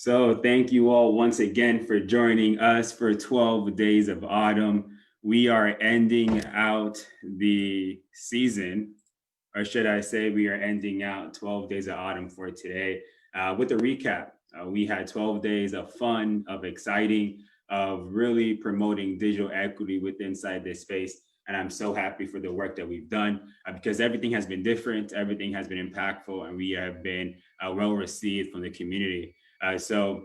So thank you all once again for joining us for 12 Days of Autumn. We are ending out the season, or should I say we are ending out 12 Days of Autumn for today with a recap. We had 12 days of fun, of exciting, of really promoting digital equity within inside this space. And I'm so happy for the work that we've done because everything has been different, everything has been impactful, and we have been well received from the community. So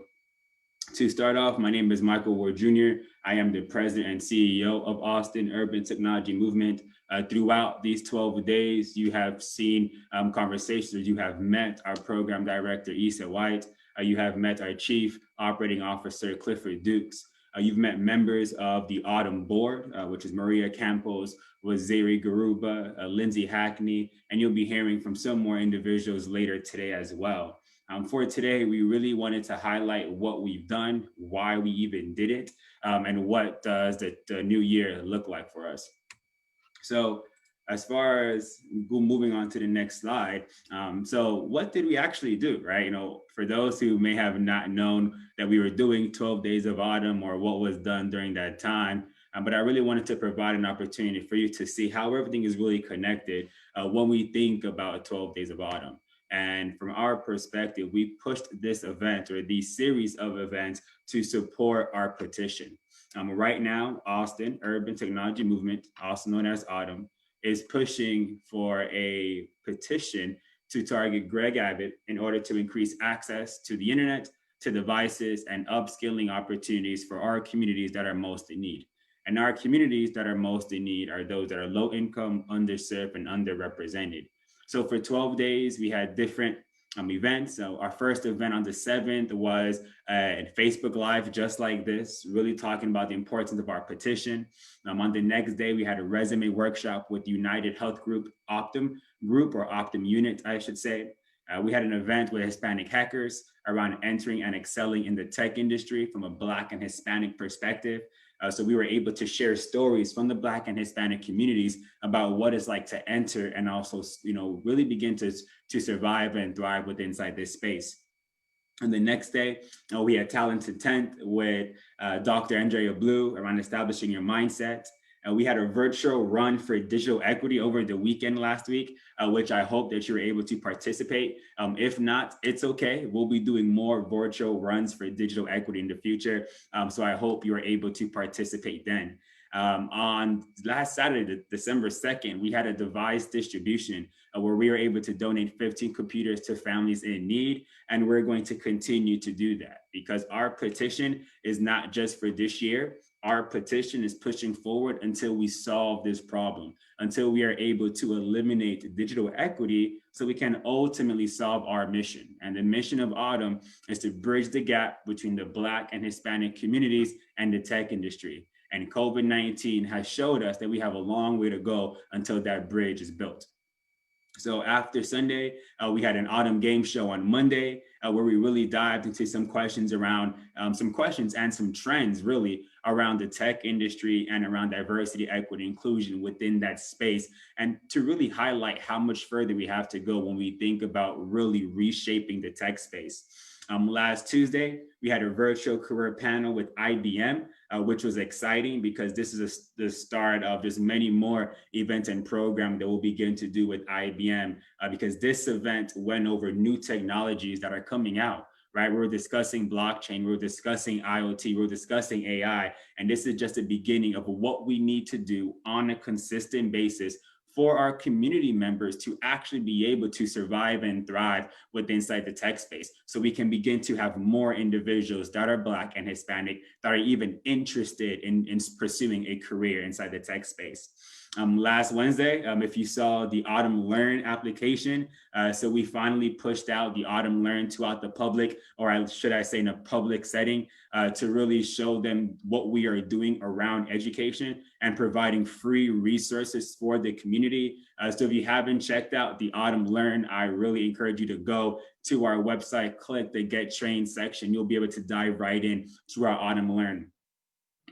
to start off, my name is Michael Ward Jr. I am the president and CEO of Austin Urban Technology Movement. Throughout these 12 days, you have seen conversations. You have met our program director, Issa White. You have met our chief operating officer, Clifford Dukes. You've met members of the Autumn Board, which is Maria Campos, Waziri Garuba, Lindsay Hackney, and you'll be hearing from some more individuals later today as well. For today, we really wanted to highlight what we've done, why we even did it, and what does the new year look like for us. So as far as moving on to the next slide, so what did we actually do, right? For those who may have not known that we were doing 12 Days of Autumn or what was done during that time, but I really wanted to provide an opportunity for you to see how everything is really connected when we think about 12 Days of Autumn. And from our perspective, we pushed this event or these series of events to support our petition. Right now, Austin Urban Technology Movement, also known as Autumn, is pushing for a petition to target Greg Abbott in order to increase access to the internet, to devices, and upskilling opportunities for our communities that are most in need. And our communities that are most in need are those that are low income, underserved, and underrepresented. So for 12 days, we had different events. So our first event on the 7th was a Facebook Live, just like this, really talking about the importance of our petition. On the next day, we had a resume workshop with United Health Group, Optum Group, or Optum Unit, I should say. We had an event with Hispanic hackers around entering and excelling in the tech industry from a Black and Hispanic perspective. So we were able to share stories from the Black and Hispanic communities about what it's like to enter and also, really begin to survive and thrive within inside this space. And the next day, we had Talent Intent with Dr. Andrea Blue around establishing your mindset. We had a virtual run for digital equity over the weekend last week, which I hope that you're able to participate. If not, it's okay. We'll be doing more virtual runs for digital equity in the future. So I hope you're able to participate then. On last Saturday, December 2nd, we had a device distribution where we were able to donate 15 computers to families in need. And we're going to continue to do that because our petition is not just for this year. Our petition is pushing forward until we solve this problem, until we are able to eliminate digital equity so we can ultimately solve our mission. And the mission of Autumn is to bridge the gap between the Black and Hispanic communities and the tech industry. And COVID-19 has showed us that we have a long way to go until that bridge is built. So after Sunday, we had an Autumn game show on Monday where we really dived into some questions around some questions and some trends really around the tech industry and around diversity, equity, inclusion within that space, and to really highlight how much further we have to go when we think about really reshaping the tech space. Last Tuesday, we had a virtual career panel with IBM, which was exciting because this is the start of just many more events and programs that we'll begin to do with IBM because this event went over new technologies that are coming out, right? We're discussing blockchain, we're discussing IoT, we're discussing AI, and this is just the beginning of what we need to do on a consistent basis for our community members to actually be able to survive and thrive within inside the tech space. So we can begin to have more individuals that are Black and Hispanic that are even interested in pursuing a career inside the tech space. Last Wednesday, if you saw the Autumn Learn application, so we finally pushed out the Autumn Learn throughout the public, or should I say in a public setting, to really show them what we are doing around education and providing free resources for the community. So if you haven't checked out the Autumn Learn, I really encourage you to go to our website, click the Get Trained section. You'll be able to dive right in to our Autumn Learn.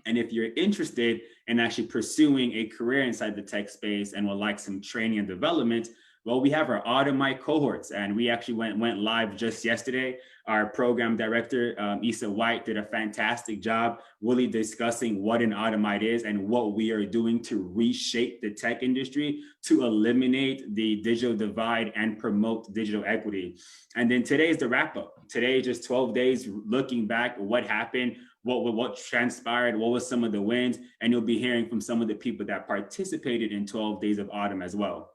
And if you're interested in actually pursuing a career inside the tech space and would like some training and development, Well, we have our Automite cohorts, and we actually went live just yesterday. Our program director, Issa White, did a fantastic job really discussing what an Automite is and what we are doing to reshape the tech industry to eliminate the digital divide and promote digital equity. And then today is the wrap up. Today is just 12 days looking back at what happened, what transpired, what was some of the wins, and you'll be hearing from some of the people that participated in 12 Days of Autumn as well.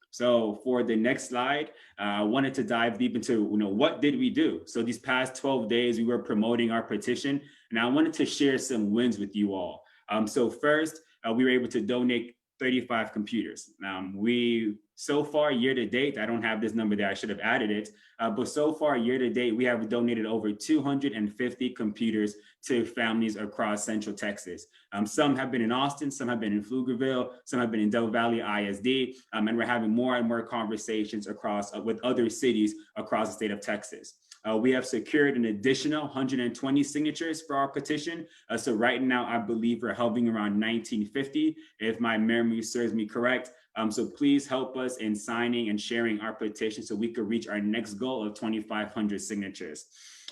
So for the next slide, I wanted to dive deep into, what did we do? So these past 12 days, we were promoting our petition, and I wanted to share some wins with you all. So first, we were able to donate 35 computers. We, so far year to date, I don't have this number there, I should have added it, but so far year to date, we have donated over 250 computers to families across Central Texas. Some have been in Austin, some have been in Pflugerville, some have been in Del Valley ISD, and we're having more and more conversations across with other cities across the state of Texas. We have secured an additional 120 signatures for our petition. So right now, I believe we're hovering around 1950, if my memory serves me correct. So please help us in signing and sharing our petition so we could reach our next goal of 2,500 signatures.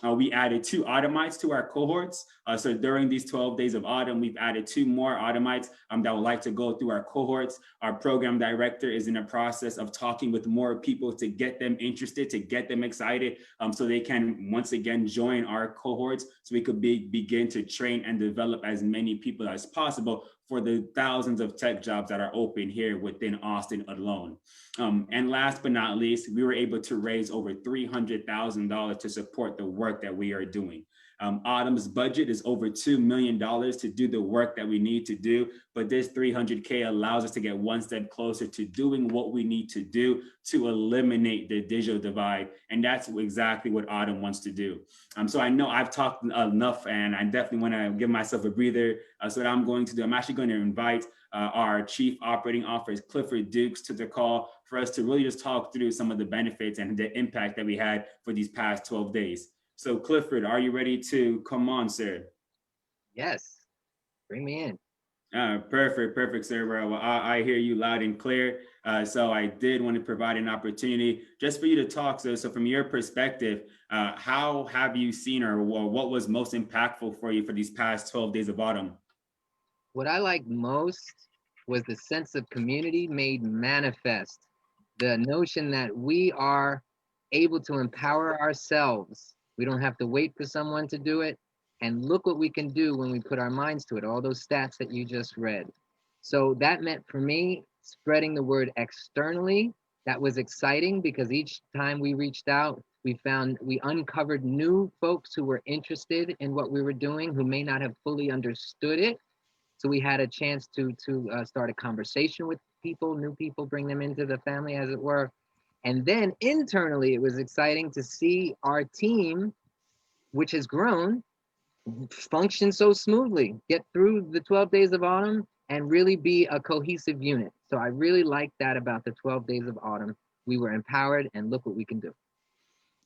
We added 2 Automites to our cohorts. So during these 12 days of autumn, we've added 2 more Automites that would like to go through our cohorts. Our program director is in the process of talking with more people to get them interested, to get them excited, so they can once again join our cohorts so we could begin to train and develop as many people as possible for the thousands of tech jobs that are open here within Austin alone. And last but not least, we were able to raise over $300,000 to support the work that we are doing. Autumn's budget is over $2 million to do the work that we need to do, but this 300K allows us to get one step closer to doing what we need to do to eliminate the digital divide, and that's exactly what Autumn wants to do. So I know I've talked enough, and I definitely want to give myself a breather. So what I'm going to do, I'm actually going to invite our Chief Operating Officer, Clifford Dukes, to the call for us to really just talk through some of the benefits and the impact that we had for these past 12 days. So Clifford, are you ready to come on, sir? Yes, bring me in. Perfect, sir. Well, I hear you loud and clear. So I did want to provide an opportunity just for you to talk. So from your perspective, how have you seen or what was most impactful for you for these past 12 days of autumn? What I liked most was the sense of community made manifest. The notion that we are able to empower ourselves. We don't have to wait for someone to do it. And look what we can do when we put our minds to it, all those stats that you just read. So that meant for me, spreading the word externally. That was exciting because each time we reached out, we uncovered new folks who were interested in what we were doing, who may not have fully understood it. So we had a chance to start a conversation with people, new people, bring them into the family, as it were. And then internally, it was exciting to see our team, which has grown, function so smoothly, get through the 12 days of autumn and really be a cohesive unit. So I really like that about the 12 days of autumn. We were empowered, and look what we can do.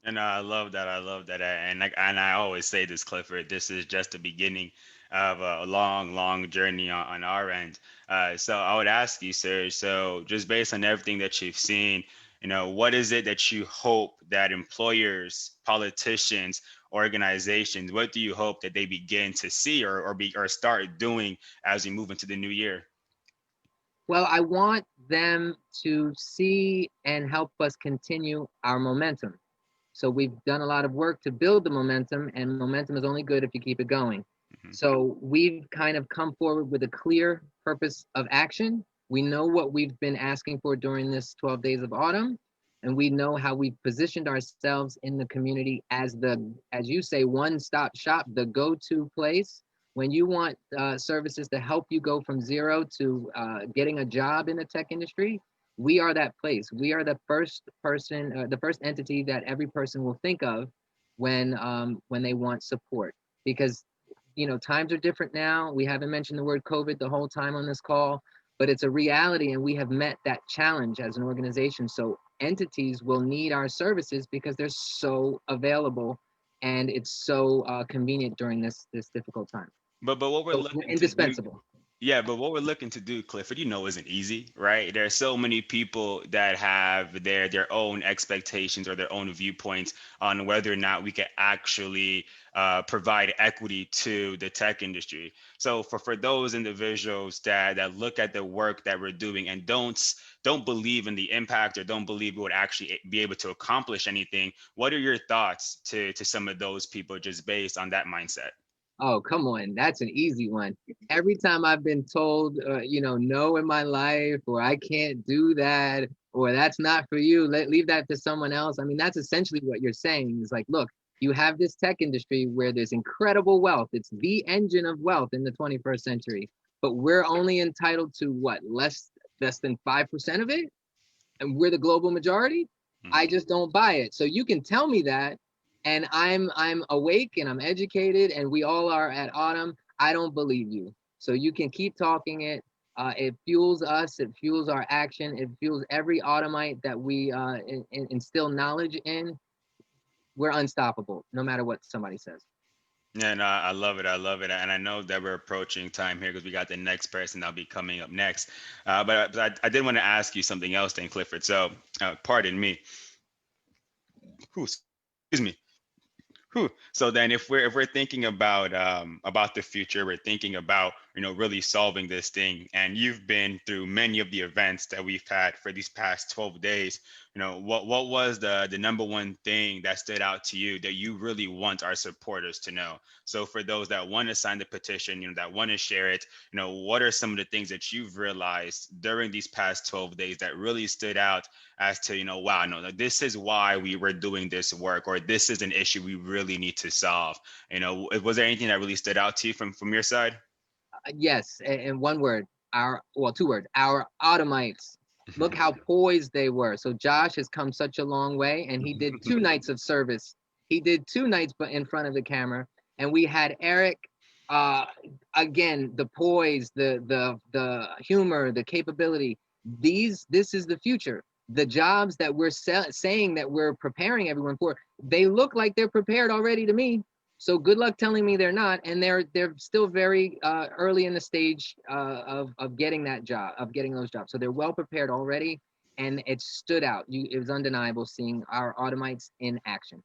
And I love that. I love that. And I always say this, Clifford. This is just the beginning of a long, long journey on our end. So I would ask you, sir. So just based on everything that you've seen, what is it that you hope that employers, politicians, organizations, what do you hope that they begin to see or start doing as we move into the new year? Well, I want them to see and help us continue our momentum. So we've done a lot of work to build the momentum, and momentum is only good if you keep it going. Mhm. So we've kind of come forward with a clear purpose of action. We know what we've been asking for during this 12 days of autumn, and we know how we've positioned ourselves in the community as as you say, one-stop shop, the go-to place. When you want services to help you go from zero to getting a job in the tech industry, we are that place. We are the first person, the first entity that every person will think of when they want support. Because times are different now. We haven't mentioned the word COVID the whole time on this call, but it's a reality, and we have met that challenge as an organization. So entities will need our services because they're so available, and it's so convenient during this difficult time. But what we're So we're looking to do indispensable. Yeah, but what we're looking to do, Clifford, isn't easy, right? There are so many people that have their own expectations or their own viewpoints on whether or not we can actually provide equity to the tech industry. So for those individuals that look at the work that we're doing and don't believe in the impact or don't believe we would actually be able to accomplish anything, what are your thoughts to some of those people just based on that mindset? Oh, come on. That's an easy one. Every time I've been told, no in my life, or I can't do that, or that's not for you, leave that to someone else. I mean, that's essentially what you're saying is like, look, you have this tech industry where there's incredible wealth. It's the engine of wealth in the 21st century, but we're only entitled to what, less than 5% of it? And we're the global majority. I Mhm. just don't buy it. So you can tell me that, and I'm awake and I'm educated, and we all are at Autumn. I don't believe you. So you can keep talking it. It fuels us. It fuels our action. It fuels every Autumnite that we instill knowledge in. We're unstoppable, no matter what somebody says. Yeah, no, I love it. I love it. And I know that we're approaching time here because we got the next person that'll be coming up next. But I did want to ask you something else then, Clifford. So, pardon me. Whew, excuse me. Whew. So then, if we're thinking about the future, we're thinking about really solving this thing. And you've been through many of the events that we've had for these past 12 days. What was the number one thing that stood out to you that you really want our supporters to know? So for those that want to sign the petition, that want to share it, what are some of the things that you've realized during these past 12 days that really stood out as to wow, no, this is why we were doing this work, or this is an issue we really need to solve. Was there anything that really stood out to you from your side? Yes, and one word, two words, our Automites. Look how poised they were. So Josh has come such a long way, and he did 2 nights of service. He did 2 nights, but in front of the camera, and we had Eric. Uh, Again, the poise, the humor, the capability. This is the future. The jobs that we're saying that we're preparing everyone for, they look like they're prepared already to me. So good luck telling me they're not, and they're still very early in the stage of getting that job, of getting those jobs. So they're well prepared already, and it stood out. It was undeniable seeing our Automites in action.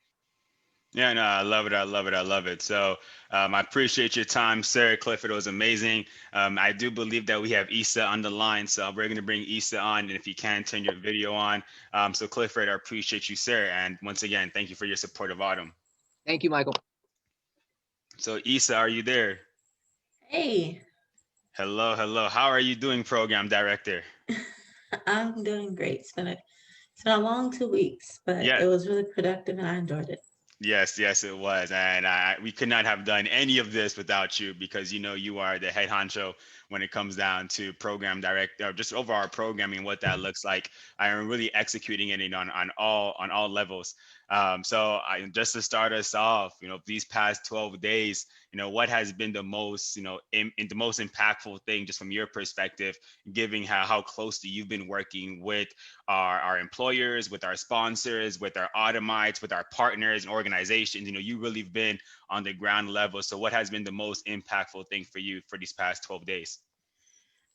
Yeah, no, I love it. I love it. I love it. So I appreciate your time, sir. Clifford, it was amazing. I do believe that we have Issa on the line, so we're going to bring Issa on, and if you can, turn your video on. So Clifford, I appreciate you, sir. And once again, thank you for your support of Autumn. Thank you, Michael. So Issa, are you there? Hey, Hello, hello. How are you doing, program director? I'm doing great. It's been a long 2 weeks, but Yeah, it was really productive and I enjoyed it. yes, yes, it was. And we could not have done any of this without you because you are the head honcho when it comes down to program direct or just overall programming, what that looks like. I am really executing it on all levels. Just to start us off, these past 12 days, what has been the most, in the most impactful thing just from your perspective, given how closely you've been working with our employers, with our sponsors, with our automites, with our partners and organizations. You really have been on the ground level. So what has been the most impactful thing for you for these past 12 days?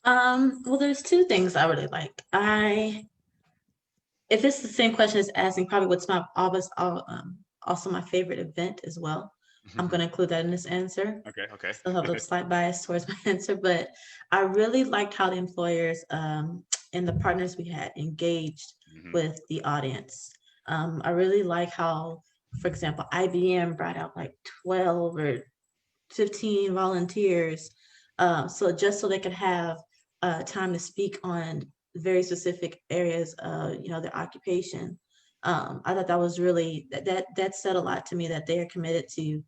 Well, there's two things I really like. If it's the same question as asking, probably what's my always also my favorite event as well. I'm going to include that in this answer. Okay, okay. Still have a slight bias towards my answer, but I really liked how the employers and the partners we had engaged Mhm. with the audience. I really like how, for example, IBM brought out like 12 or 15 volunteers, so they could have time to speak on very specific areas of their occupation. I thought that was really that said a lot to me that they are committed to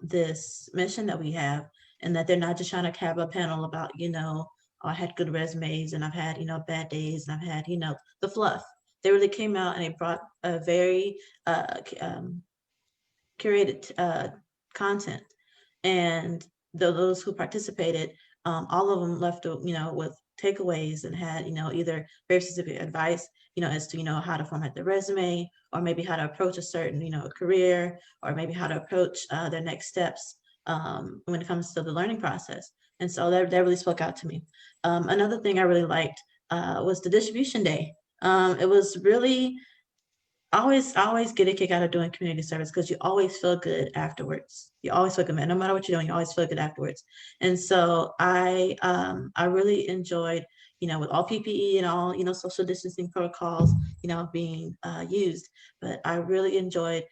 this mission that we have, and that they're not just trying to have a panel about I had good resumes and I've had bad days and I've had the fluff. They really came out and they brought a very curated content, and those who participated, all of them left with takeaways and had either very specific advice as to how to format their resume, or maybe how to approach a certain career, or maybe how to approach their next steps when it comes to the learning process. And so that really spoke out to me. Another thing I really liked was the distribution day. It was really I always get a kick out of doing community service because you always feel good afterwards. You always feel good, man. No matter what you're doing, you always feel good afterwards. And so I really enjoyed, with all PPE and all, social distancing protocols, being used. But I really enjoyed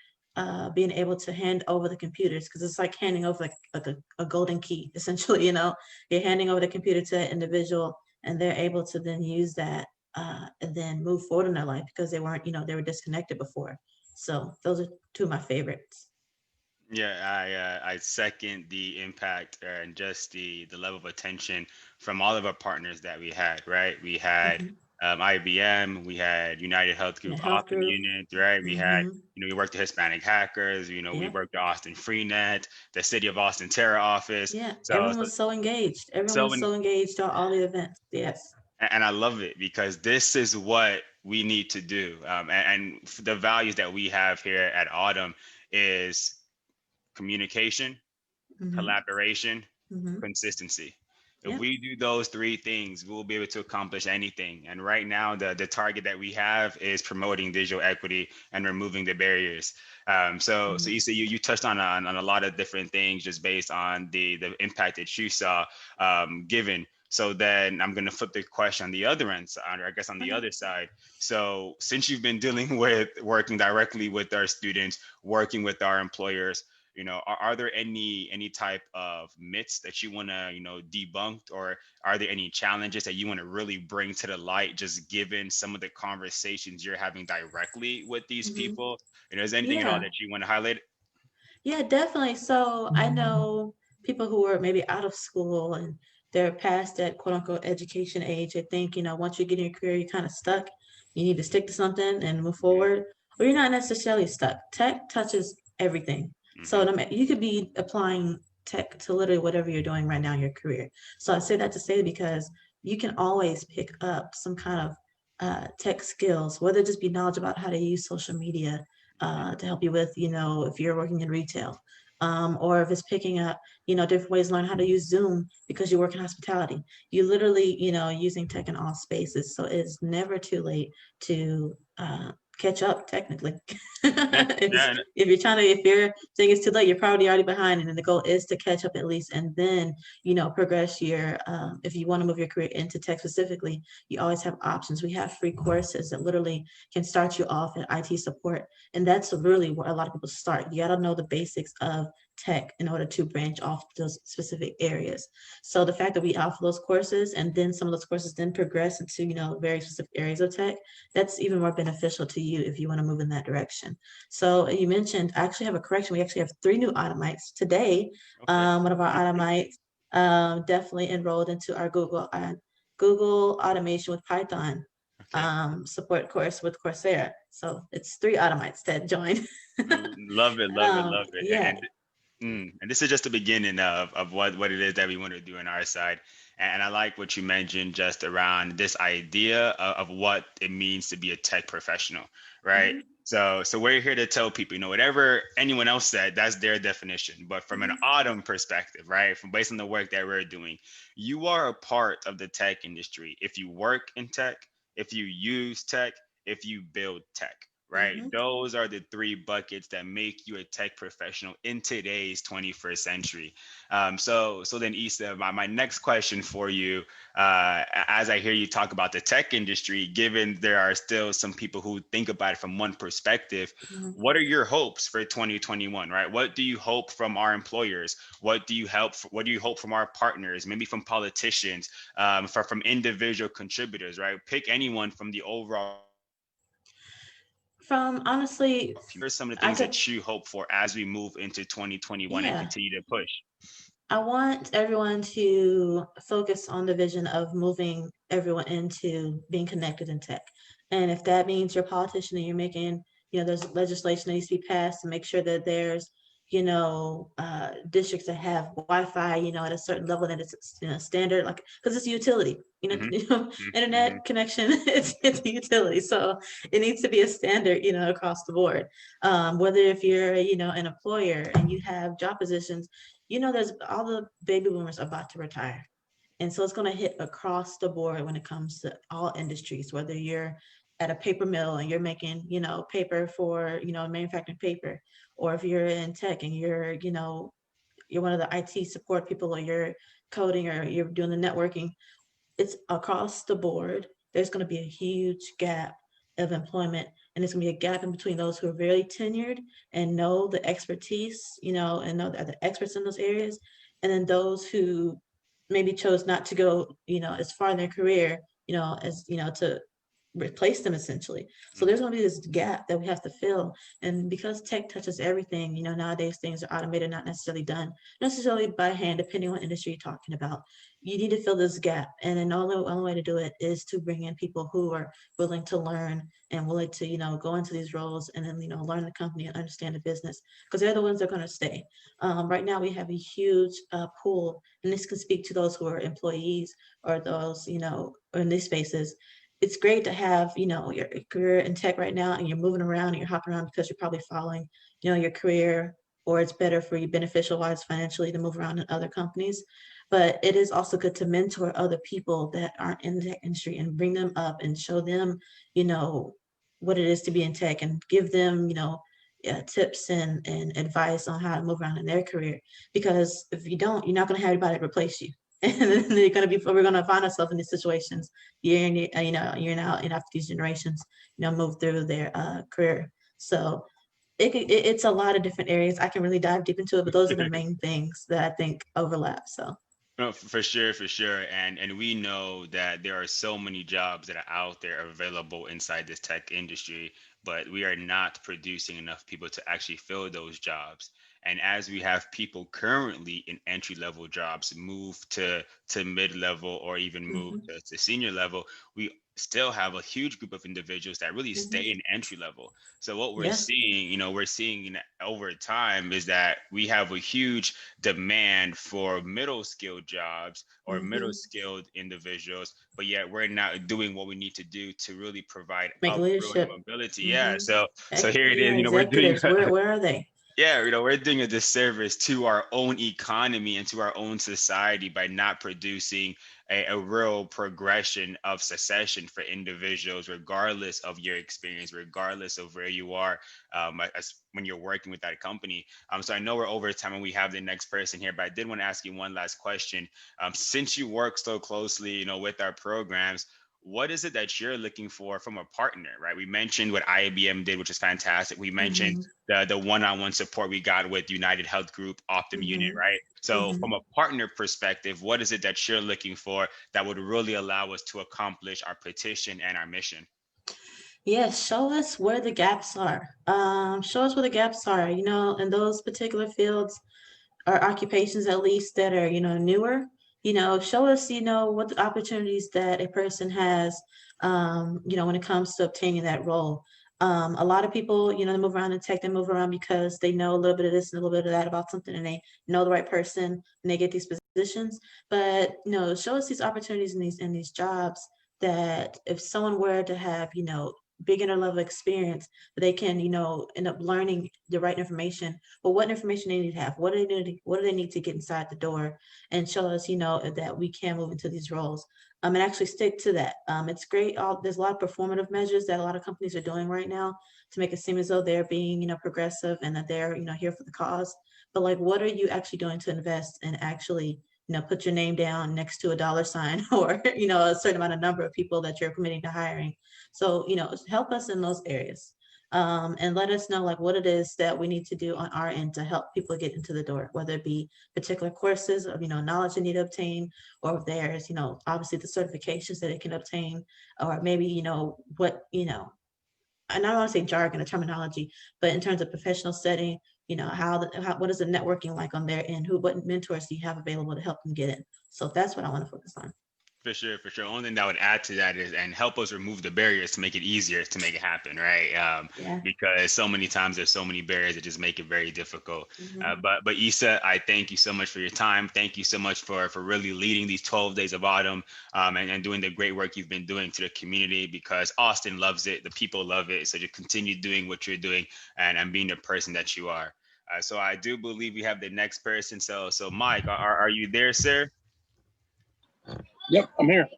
being able to hand over the computers because it's like handing over like a golden key, essentially. You're handing over the computer to that individual, and they're able to then use that and then move forward in their life because they weren't, they were disconnected before. So those are two of my favorites. Yeah, I second the impact and just the level of attention from all of our partners that we had, right? We had Mhm. IBM, we had United Health The Group health Optum group. Unit, right? We had, Hmm. we worked the Hispanic Hackers, we Yeah. worked the Austin Freenet, the City of Austin Terror Office. Yeah. So, Everyone was so engaged. Everyone so was so engaged on all the events. Yes. and I love it because this is what we need to do. And the values that we have here at Autumn is communication, Hmm. collaboration, Hmm. consistency. If Yeah. we do those three things, we'll be able to accomplish anything. And right now, the target that we have is promoting digital equity and removing the barriers. So Hmm. you touched on a lot of different things just based on the impact that you saw given. So then I'm going to flip the question on the other end, or I guess on the Okay. other side. So since you've been dealing with working directly with our students, working with our employers, are there any type of myths that you want to debunked, or are there any challenges that you want to really bring to the light, just given some of the conversations you're having directly with these Hmm. people? Is there anything at all Yeah. that you want to highlight? Yeah, definitely. So I know people who are maybe out of school and they're past that quote unquote education age. They think, once you get in your career, you're kind of stuck. You need to stick to something and move Yeah. forward, or you're not necessarily stuck. Tech touches everything. So Hmm. you could be applying tech to literally whatever you're doing right now in your career. So I say that to say because you can always pick up some kind of tech skills, whether it just be knowledge about how to use social media, to help you with, if you're working in retail, or if it's picking up, different ways to learn how to use Zoom because you work in hospitality. You literally, using tech in all spaces. So it's never too late to catch up technically. Yeah, yeah, If you're saying it's too late, you're probably already behind. And then the goal is to catch up at least and then, progress your, if you want to move your career into tech specifically, you always have options. We have free courses that literally can start you off in IT support, and that's really where a lot of people start. You got to know the basics of tech in order to branch off those specific areas. So the fact that we offer those courses and then some of those courses then progress into, very specific areas of tech, that's even more beneficial to you if you want to move in that direction. So you mentioned, I actually have a correction. We actually have 3 new Automites today. okay. One of our Automites definitely enrolled into our Google automation with Python Okay. support course with Coursera. So it's 3 Automites that joined. Love it, love it, love it. Yeah. And this is just the beginning of what it is that we want to do on our side. And I like what you mentioned just around this idea of what it means to be a tech professional, right? Mhm. So we're here to tell people, whatever anyone else said, that's their definition. But from an Mhm. Autumn perspective, right, from based on the work that we're doing, you are a part of the tech industry. If you work in tech, if you use tech, if you build tech, right? Mhm. Those are the 3 buckets that make you a tech professional in today's 21st century. So then, Issa, my next question for you, as I hear you talk about the tech industry, given there are still some people who think about it from one perspective, Mhm. what are your hopes for 2021, right? What do you hope from our employers? What do you hope from our partners, maybe from politicians, from individual contributors, right? Pick anyone from the overall. From honestly, What are some of the I things could, that you hope for as we move into 2021 and yeah. continue to push? I want everyone to focus on the vision of moving everyone into being connected in tech. And if that means you're a politician and you're making, there's legislation that needs to be passed to make sure that there's, districts that have Wi-Fi, at a certain level that it's, standard, like, because it's a utility, Hmm. Hmm. internet connection, it's a utility. So it needs to be a standard, across the board. Whether if you're, an employer and you have job positions, there's all the baby boomers about to retire. And so it's going to hit across the board when it comes to all industries, whether you're at a paper mill and you're making, paper for, manufacturing paper, or if you're in tech and you're one of the IT support people, or you're coding, or you're doing the networking. It's across the board. There's going to be a huge gap of employment, and there's going to be a gap in between those who are very tenured and know the expertise, and know that the experts in those areas, and then those who maybe chose not to go, as far in their career, as to replace them essentially. So there's going to be this gap that we have to fill. And because tech touches everything, nowadays things are automated, not necessarily done necessarily by hand, depending on industry you're talking about. You need to fill this gap. And the only way to do it is to bring in people who are willing to learn and willing to, go into these roles and then, learn the company and understand the business, because they're the ones that are going to stay. Right now we have a huge pool, and this can speak to those who are employees or those, in these spaces. It's great to have, your career in tech right now, and you're moving around and you're hopping around because you're probably following, your career, or it's better for you beneficial wise financially to move around in other companies. But it is also good to mentor other people that aren't in the tech industry and bring them up and show them, what it is to be in tech, and give them, tips and advice on how to move around in their career. Because if you don't, you're not going to have anybody replace you. And then we're going to find ourselves in these situations year in, year in out, and after these generations, move through their career. So it's a lot of different areas. I can really dive deep into it, but those are the main things that I think overlap. So. No, for sure, for sure. And we know that there are so many jobs that are out there available inside this tech industry, but we are not producing enough people to actually fill those jobs. And as we have people currently in entry level jobs move to mid level, or even move Mhm, to senior level, we still have a huge group of individuals that really mhm. stay in entry level. So what we're Yeah. seeing, we're seeing over time is that we have a huge demand for middle skilled jobs or middle Mhm. skilled individuals, but yet we're not doing what we need to do to really provide Make upward leadership. mobility. Yeah. Mhm. So here it Yeah, is, we're doing executives. Where are they? yeah, we're doing a disservice to our own economy and to our own society by not producing a real progression of succession for individuals, regardless of your experience, regardless of where you are, when you're working with that company. So I know we're over time and we have the next person here, but I did want to ask you one last question. Since you work so closely, with our programs, what is it that you're looking for from a partner, right? We mentioned what IBM did, which is fantastic. We mentioned Mhm, the one-on-one support we got with United Health Group, Optum Unit, mhm, right? So mhm. from a partner perspective, what is it that you're looking for that would really allow us to accomplish our petition and our mission? Yes, show us where the gaps are. Show us where the gaps are, in those particular fields or occupations at least that are, newer. Show us, what the opportunities that a person has, when it comes to obtaining that role. A lot of people, they move around in tech, they move around because they know a little bit of this and a little bit of that about something, and they know the right person and they get these positions. But, show us these opportunities in these jobs, that if someone were to have, beginner level experience, they can, end up learning the right information. But what information they need to have, what do they need to get inside the door, and show us, that we can move into these roles, and actually stick to that. It's great. There's a lot of performative measures that a lot of companies are doing right now to make it seem as though they're being, progressive, and that they're, here for the cause. But like, what are you actually doing to invest and actually, put your name down next to a dollar sign, or, a certain amount of number of people that you're committing to hiring. So, help us in those areas. And let us know like what it is that we need to do on our end to help people get into the door, whether it be particular courses of, knowledge they need to obtain, or if there's, obviously the certifications that it can obtain, or maybe, what, and I don't want to say jargon or terminology, but in terms of professional setting, what is the networking like on their end? What mentors do you have available to help them get in? So that's what I want to focus on. For sure, for sure. Only thing that would add to that is and help us remove the barriers to make it easier to make it happen, right? Yeah. Because so many times there's so many barriers that just make it very difficult. Mhm. But Issa, I thank you so much for your time. Thank you so much for really leading these 12 days of autumn, and doing the great work you've been doing to the community, because Austin loves it, the people love it. So just continue doing what you're doing, and being the person that you are. So I do believe we have the next person. So Mike, are you there, sir? Yep, I'm here.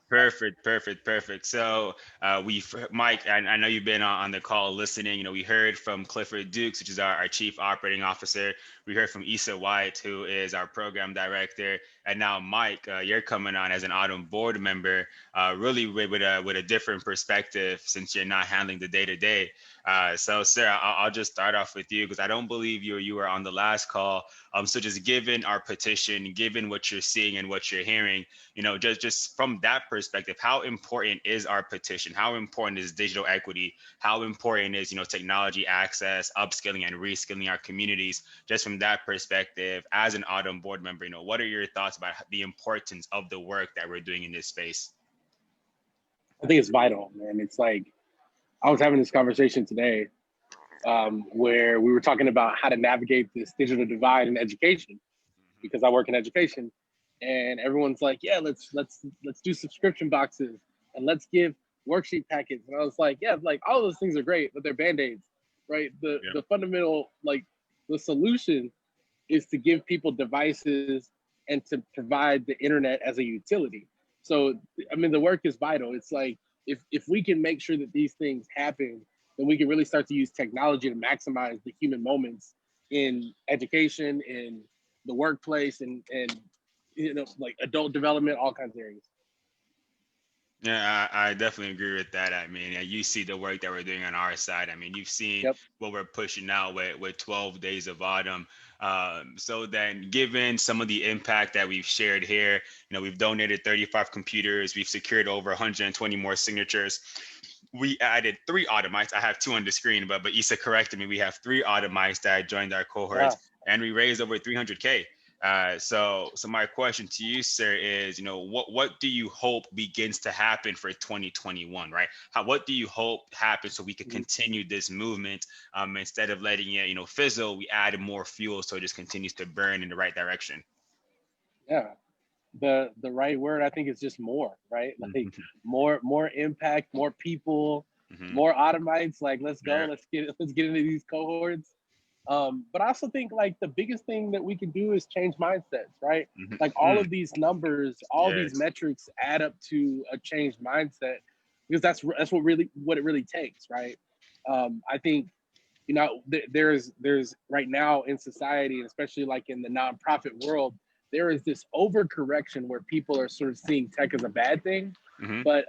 Perfect. So Mike, I know you've been on the call listening. We heard from Clifford Dukes, which is our chief operating officer. We heard from Issa White, who is our program director, and now Mike, you're coming on as an Autumn board member, really with a different perspective since you're not handling the day to day. So, sir, I'll just start off with you because I don't believe you were on the last call. So just given our petition, given what you're seeing and what you're hearing, just from that perspective, how important is our petition? How important is digital equity? How important is, technology access, upskilling and reskilling our communities? Just from that perspective, as an Autumn board member, what are your thoughts about the importance of the work that we're doing in this space? I think it's vital, man. It's like, I was having this conversation today where we were talking about how to navigate this digital divide in education, because I work in education, and everyone's like, yeah, let's do subscription boxes and let's give worksheet packets. And I was like, yeah, like all those things are great, but they're band-aids, right? The fundamental, like, the solution is to give people devices and to provide the internet as a utility. So, I mean, the work is vital. It's like, if we can make sure that these things happen, then we can really start to use technology to maximize the human moments in education, in the workplace, and like adult development, all kinds of areas. Yeah, I definitely agree with that. I mean, you see the work that we're doing on our side. I mean, you've seen what we're pushing out with 12 Days of Autumn. So then, given some of the impact that we've shared here, we've donated 35 computers, we've secured over 120 more signatures. We added 3 Autumnites. I have 2 on the screen, but Issa corrected me. We have 3 Autumnites that joined our cohorts, and we raised over 300K. So my question to you, sir, is, what do you hope begins to happen for 2021, right? What do you hope happens so we can continue this movement, instead of letting it, fizzle? We add more fuel so it just continues to burn in the right direction. Yeah, the right word, I think, is just more, right? Like more impact, more people, more Autumnites. Like, let's go, let's get into these cohorts. But I also think, like, the biggest thing that we can do is change mindsets, right? Like, all of these numbers, all these metrics add up to a changed mindset, because that's what it really takes, right? I think, there's right now in society, and especially like in the nonprofit world, there is this overcorrection where people are sort of seeing tech as a bad thing. But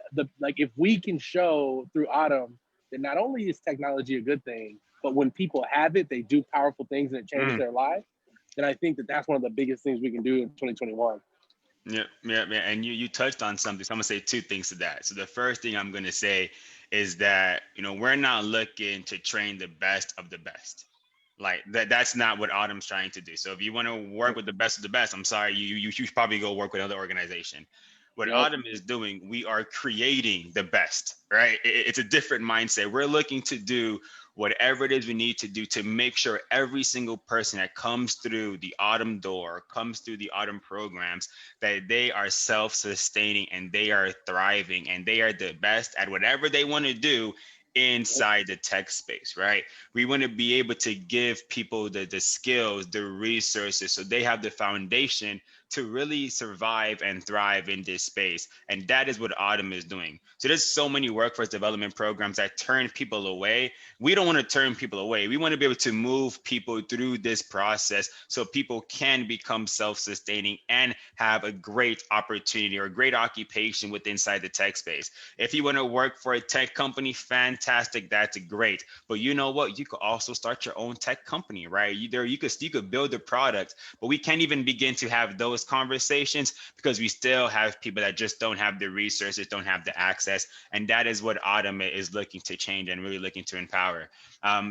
if we can show through Autumn that not only is technology a good thing, but when people have it, they do powerful things and it changes their life, then I think that that's one of the biggest things we can do in 2021. Yeah. And you touched on something. So I'm gonna say 2 things to that. So the first thing I'm gonna say is that, we're not looking to train the best of the best. Like that's not what Autumn's trying to do. So if you want to work with the best of the best, I'm sorry, you should probably go work with another organization. What Autumn is doing, we are creating the best, right? It's a different mindset. We're looking to do whatever it is we need to do to make sure every single person that comes through the Autumn door, comes through the Autumn programs, that they are self-sustaining and they are thriving and they are the best at whatever they want to do inside the tech space, right? We want to be able to give people the skills, the resources, so they have the foundation to really survive and thrive in this space. And that is what Autumn is doing. So there's so many workforce development programs that turn people away. We don't want to turn people away. We want to be able to move people through this process so people can become self-sustaining and have a great opportunity or a great occupation with inside the tech space. If you want to work for a tech company, fantastic, that's great. But you know what? You could also start your own tech company, right? You could build a product, but we can't even begin to have those conversations because we still have people that just don't have the resources, don't have the access. And that is what Autumn is looking to change and really looking to empower.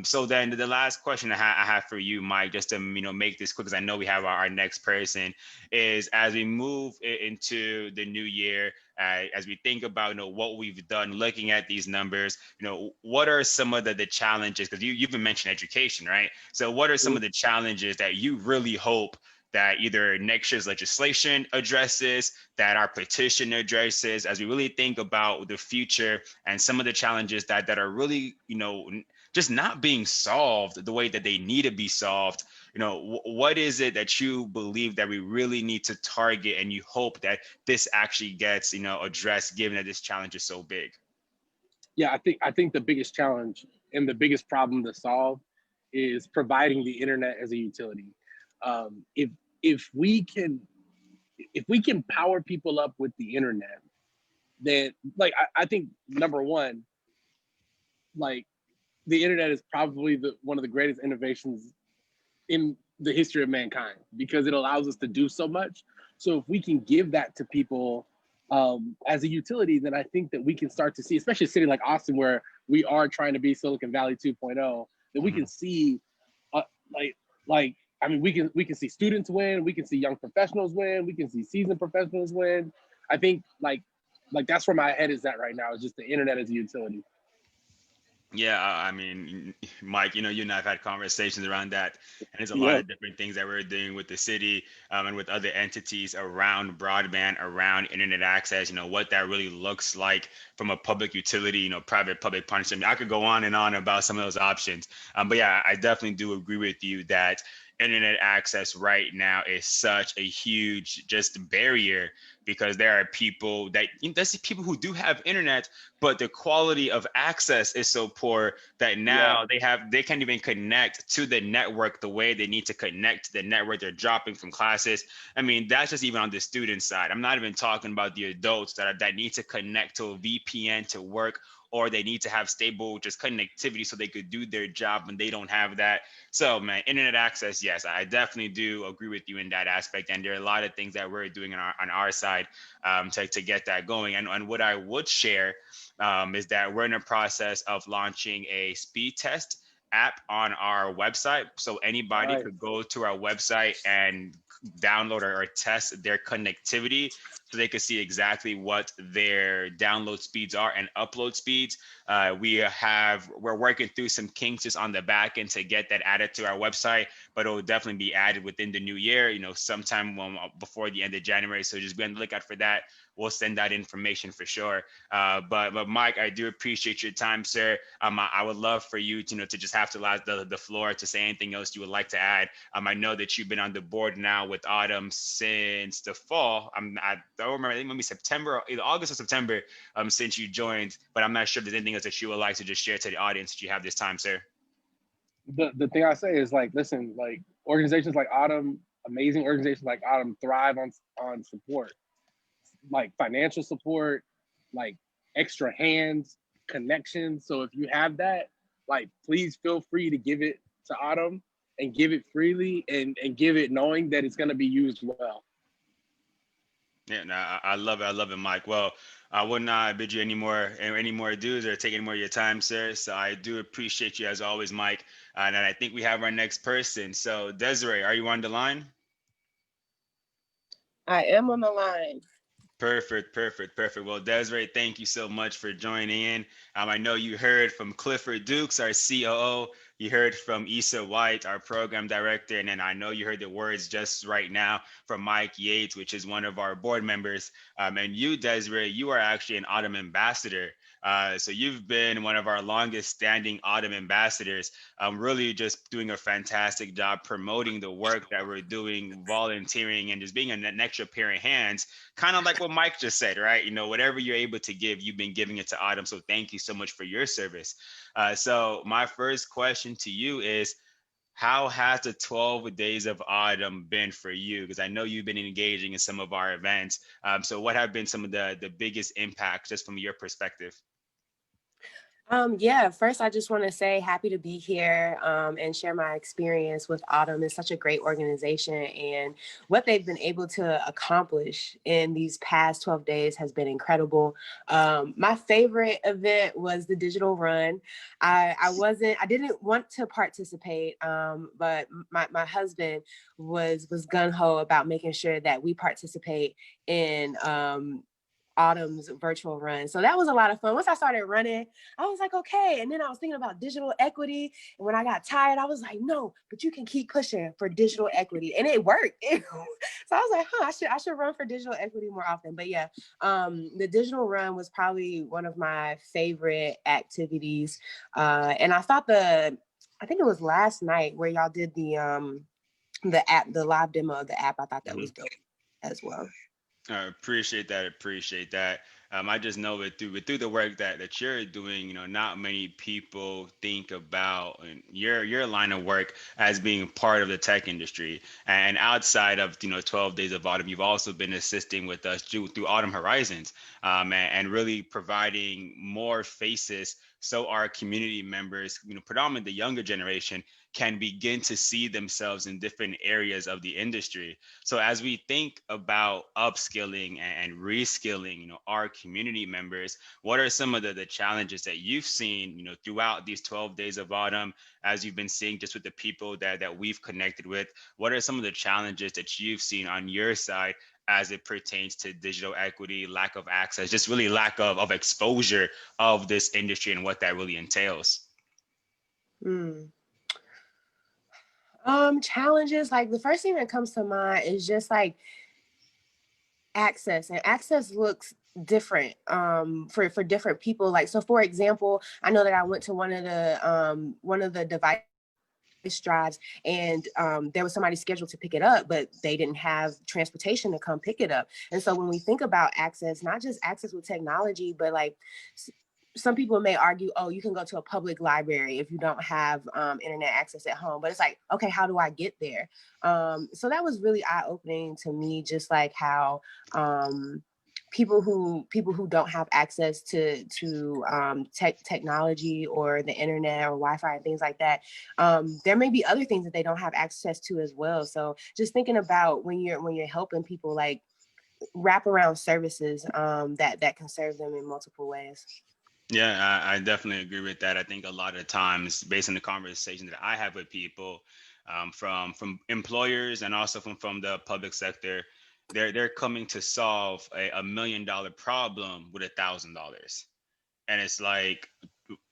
So then the last question I have for you, Mike, just to make this quick, because I know we have our next person, is as we move into the new year, as we think about what we've done, looking at these numbers, what are some of the challenges? Because you've been mentioning education, right? So what are some of the challenges that you really hope that either next year's legislation addresses, that our petition addresses, as we really think about the future and some of the challenges that are really, just not being solved the way that they need to be solved. You know, what is it that you believe that we really need to target, and you hope that this actually gets, you know, addressed, given that this challenge is so big? Yeah, I think the biggest challenge and the biggest problem to solve is providing the internet as a utility. If if we can power people up with the internet, then like I think number one, like the internet is probably one of the greatest innovations in the history of mankind because it allows us to do so much. So if we can give that to people as a utility, then I think that we can start to see, especially a city like Austin, where we are trying to be Silicon Valley 2.0, that we can see, uh, like, I mean, we can see students win, we can see young professionals win, we can see seasoned professionals win. I think that's where my head is at right now. Is just the internet as a utility. Yeah, I mean, Mike, you know, you and I have had conversations around that, and there's a lot Yeah. of different things that we're doing with the city and with other entities around broadband, around internet access. You know, what that really looks like from a public utility, you know, private-public partnership. I mean, I could go on and on about some of those options, but yeah, I definitely do agree with you that internet access right now is such a huge just barrier, because there are people that, you know, there's people who do have internet, but the quality of access is so poor that now they can't even connect to the network the way they need to connect to the network. They're dropping from classes. I mean, that's just even on the student side. I'm not even talking about the adults that need to connect to a VPN to work, or they need to have stable just connectivity so they could do their job when they don't have that. So man, internet access, yes, I definitely do agree with you in that aspect. And there are a lot of things that we're doing on our side to get that going. And what I would share is that we're in a process of launching a speed test app on our website. So anybody Nice. could go to our website and download or test their connectivity, so they could see exactly what their download speeds are and upload speeds. We're working through some kinks just on the back end to get that added to our website, but it will definitely be added within the new year, you know, sometime before the end of January. So just be on the lookout for that. We'll send that information for sure. But Mike, I do appreciate your time, sir. I would love for you to, you know, to just have to allow the floor to say anything else you would like to add. I know that you've been on the board now with Autumn since the fall. I don't remember, I think maybe September, either August or September, since you joined, but I'm not sure if there's anything else that you would like to just share to the audience that you have this time, sir. The thing I say is, like, listen, like, organizations like Autumn, amazing organizations like Autumn, thrive on support, like financial support, like extra hands, connections. So if you have that, like, please feel free to give it to Autumn, and give it freely, and give it knowing that it's going to be used well. Yeah, no, I love it. I love it, Mike. Well, I would not bid you any more dues or take any more of your time, sir. So I do appreciate you as always, Mike. And I think we have our next person. So Desiree, are you on the line? I am on the line. Perfect. Well, Desiree, thank you so much for joining in. I know you heard from Clifford Dukes, our COO. You heard from Issa White, our program director. And then I know you heard the words just right now from Mike Yates, which is one of our board members. And you, Desiree, you are actually an Autumn ambassador. So you've been one of our longest standing Autumn ambassadors, really just doing a fantastic job promoting the work that we're doing, volunteering, and just being an extra pair of hands, kind of like what Mike just said, right? You know, whatever you're able to give, you've been giving it to Autumn. So thank you so much for your service. So my first question to you is, how has the 12 Days of Autumn been for you? Because I know you've been engaging in some of our events. So what have been some of the biggest impacts just from your perspective? Yeah, first I just want to say happy to be here and share my experience with Autumn. It's such a great organization, and what they've been able to accomplish in these past 12 days has been incredible. My favorite event was the digital run. I didn't want to participate, but my husband was gung-ho about making sure that we participate in Autumn's virtual run. So that was a lot of fun. Once I started running, I was like, okay. And then I was thinking about digital equity. And when I got tired, I was like, no, but you can keep pushing for digital equity. And it worked. So I was like, I should run for digital equity more often. But yeah, the digital run was probably one of my favorite activities. And I thought I think it was last night where y'all did the app, the live demo of the app. I thought that was dope as well. Appreciate that. Appreciate that. I just know that through the work that you're doing, not many people think about your line of work as being part of the tech industry. And outside of 12 Days of Autumn, you've also been assisting with us through Autumn Horizons, and really providing more faces so our community members, predominantly the younger generation, can begin to see themselves in different areas of the industry. So as we think about upskilling and reskilling, our community members, what are some of the challenges that you've seen, throughout these 12 Days of Autumn, as you've been seeing just with the people that we've connected with? What are some of the challenges that you've seen on your side as it pertains to digital equity, lack of access, just really lack of exposure of this industry and what that really entails? Challenges, like the first thing that comes to mind is just like access, and access looks different for different people. Like, so for example, I know that I went to one of the device drives, and there was somebody scheduled to pick it up, but they didn't have transportation to come pick it up. And so when we think about access, not just access with technology, but like some people may argue, oh, you can go to a public library if you don't have internet access at home. But it's like, okay, how do I get there? So that was really eye-opening to me, just like how people who don't have access to technology or the internet or Wi-Fi and things like that, there may be other things that they don't have access to as well. So just thinking about when you're helping people, like wraparound services that can serve them in multiple ways. Yeah, I definitely agree with that. I think a lot of times, based on the conversation that I have with people, from employers and also from the public sector, they're coming to solve a $1 million problem with $1,000, and it's like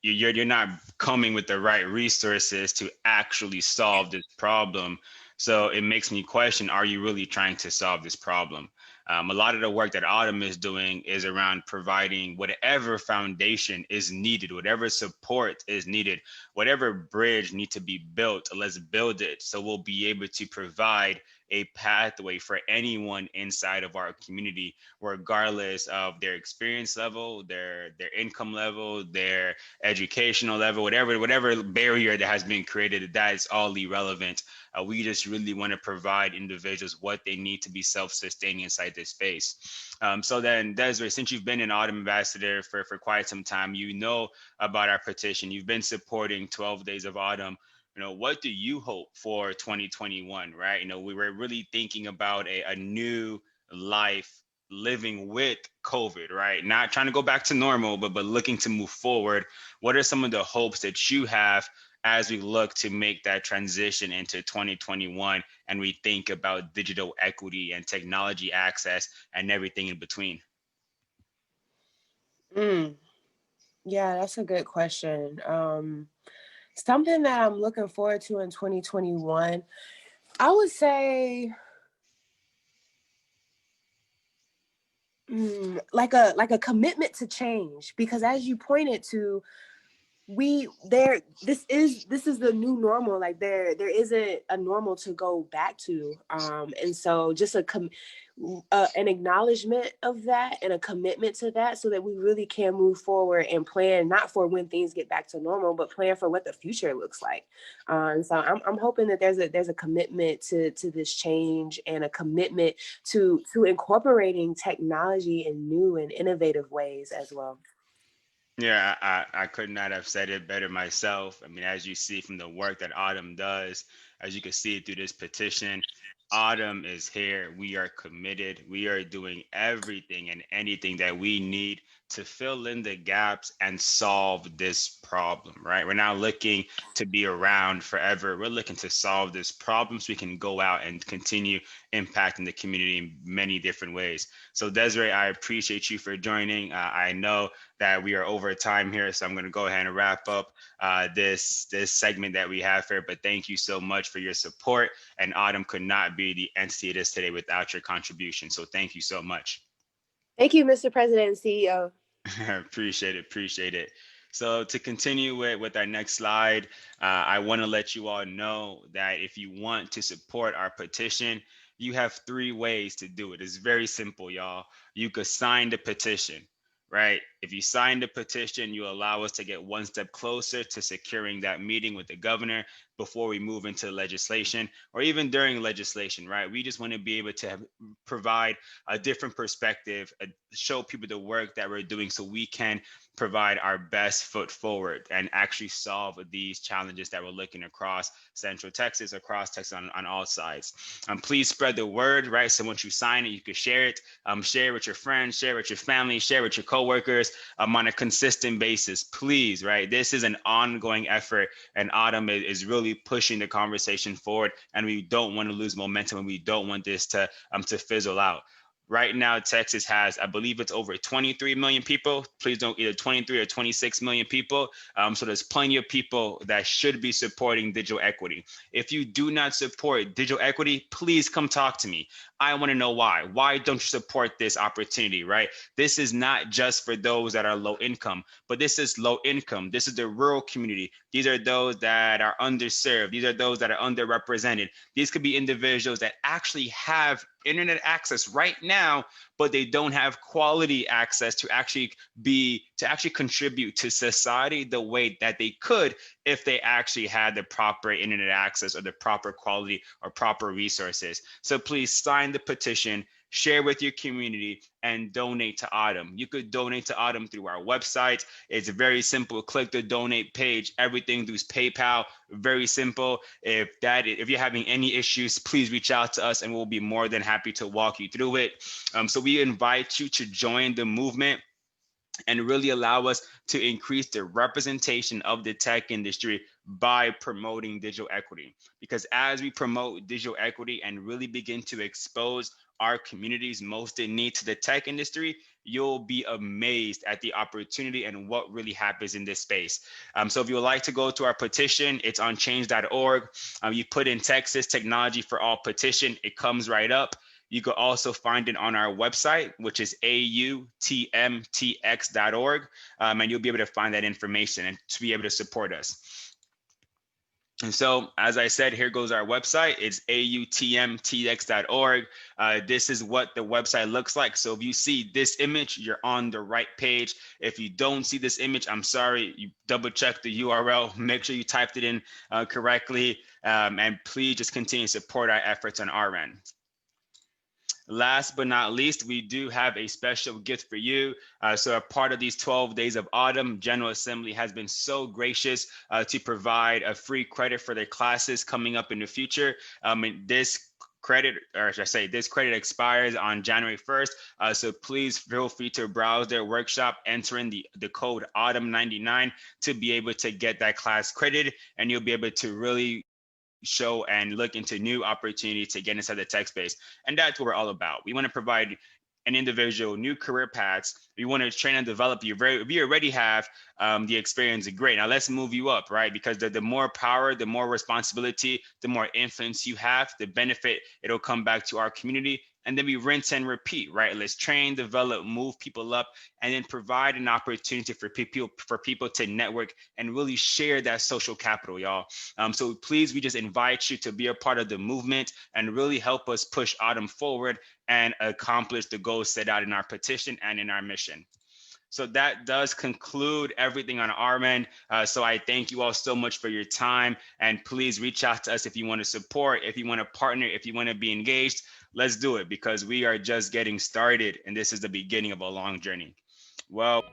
you're not coming with the right resources to actually solve this problem. So it makes me question, are you really trying to solve this problem? A lot of the work that Autumn is doing is around providing whatever foundation is needed, whatever support is needed, whatever bridge needs to be built, let's build it. So we'll be able to provide a pathway for anyone inside of our community, regardless of their experience level, their income level, their educational level, whatever barrier that has been created. That is all irrelevant. We just really want to provide individuals what they need to be self-sustaining inside this space. So then, Desiree, since you've been an Autumn ambassador for quite some time, you know about our petition. You've been supporting 12 Days of Autumn. What do you hope for 2021, right? We were really thinking about a new life living with COVID, right? Not trying to go back to normal, but looking to move forward. What are some of the hopes that you have as we look to make that transition into 2021 and we think about digital equity and technology access and everything in between? Yeah, that's a good question. Something that I'm looking forward to in 2021, I would say like a commitment to change, because as you pointed to, this is the new normal. Like there isn't a normal to go back to, and so just an acknowledgement of that and a commitment to that, so that we really can move forward and plan not for when things get back to normal, but plan for what the future looks like. And so I'm hoping that there's a commitment to this change, and a commitment to incorporating technology in new and innovative ways as well. Yeah, I could not have said it better myself. I mean, as you see from the work that Autumn does, as you can see through this petition, Autumn is here. We are committed. We are doing everything and anything that we need to fill in the gaps and solve this problem, right? We're not looking to be around forever. We're looking to solve this problem so we can go out and continue impacting the community in many different ways. So Desiree, I appreciate you for joining. I know that we are over time here, so I'm going to go ahead and wrap up this segment that we have here. But thank you so much for your support. And Autumn could not be the entity it is today without your contribution. So thank you so much. Thank you, Mr. President and CEO. Appreciate it. So to continue with our next slide, I want to let you all know that if you want to support our petition, you have 3 ways to do it. It's very simple, y'all. You could sign the petition, right? If you sign the petition, you allow us to get one step closer to securing that meeting with the governor before we move into legislation, or even during legislation, right? We just want to be able to provide a different perspective, show people the work that we're doing so we can provide our best foot forward and actually solve these challenges that we're looking across Central Texas, across Texas on all sides. Please spread the word, right? So once you sign it, you can share it. Share it with your friends, share it with your family, share it with your coworkers on a consistent basis, please, right? This is an ongoing effort, and Autumn is really pushing the conversation forward, and we don't want to lose momentum, and we don't want this to fizzle out. Right now, Texas has, I believe it's over 23 million people. Please don't, either 23 or 26 million people. So there's plenty of people that should be supporting digital equity. If you do not support digital equity, please come talk to me. I want to know why. Why don't you support this opportunity, right? This is not just for those that are low income, but this is low income. This is the rural community. These are those that are underserved. These are those that are underrepresented. These could be individuals that actually have internet access right now, but they don't have quality access to actually contribute to society the way that they could if they actually had the proper internet access or the proper quality or proper resources. So please sign the petition, share with your community, and donate to Autumn. You could donate to Autumn through our website. It's very simple. Click the donate page. Everything through PayPal. Very simple. If you're having any issues, please reach out to us and we'll be more than happy to walk you through it. So we invite you to join the movement and really allow us to increase the representation of the tech industry by promoting digital equity. Because as we promote digital equity and really begin to expose our communities most in need to the tech industry, you'll be amazed at the opportunity and what really happens in this space. So if you would like to go to our petition, it's on change.org. You put in Texas Technology for All petition, it comes right up. You can also find it on our website, which is autmtx.org, and you'll be able to find that information and to be able to support us. And so, as I said, here goes our website. It's autmtx.org. This is what the website looks like. So if you see this image, you're on the right page. If you don't see this image, I'm sorry, you double check the URL, make sure you typed it in correctly, and please just continue to support our efforts on our end. Last but not least, we do have a special gift for you. So a part of these 12 days of autumn, General Assembly has been so gracious to provide a free credit for their classes coming up in the future. This credit expires on January 1st. So please feel free to browse their workshop, enter in the code AUTUMN99 to be able to get that class credited, and you'll be able to really show and look into new opportunities to get inside the tech space. And that's what we're all about. We want to provide an individual new career paths. We want to train and develop you. If you already have the experience, great. Now let's move you up, right? Because the more power, the more responsibility, the more influence you have, the benefit it'll come back to our community. And then we rinse and repeat, right? Let's train, develop, move people up, and then provide an opportunity for people to network and really share that social capital, y'all. So please, we just invite you to be a part of the movement and really help us push Autumn forward and accomplish the goals set out in our petition and in our mission. So that does conclude everything on our end. So I thank you all so much for your time, and please reach out to us if you want to support, if you want to partner, if you want to be engaged. Let's do it, because we are just getting started and this is the beginning of a long journey. Well.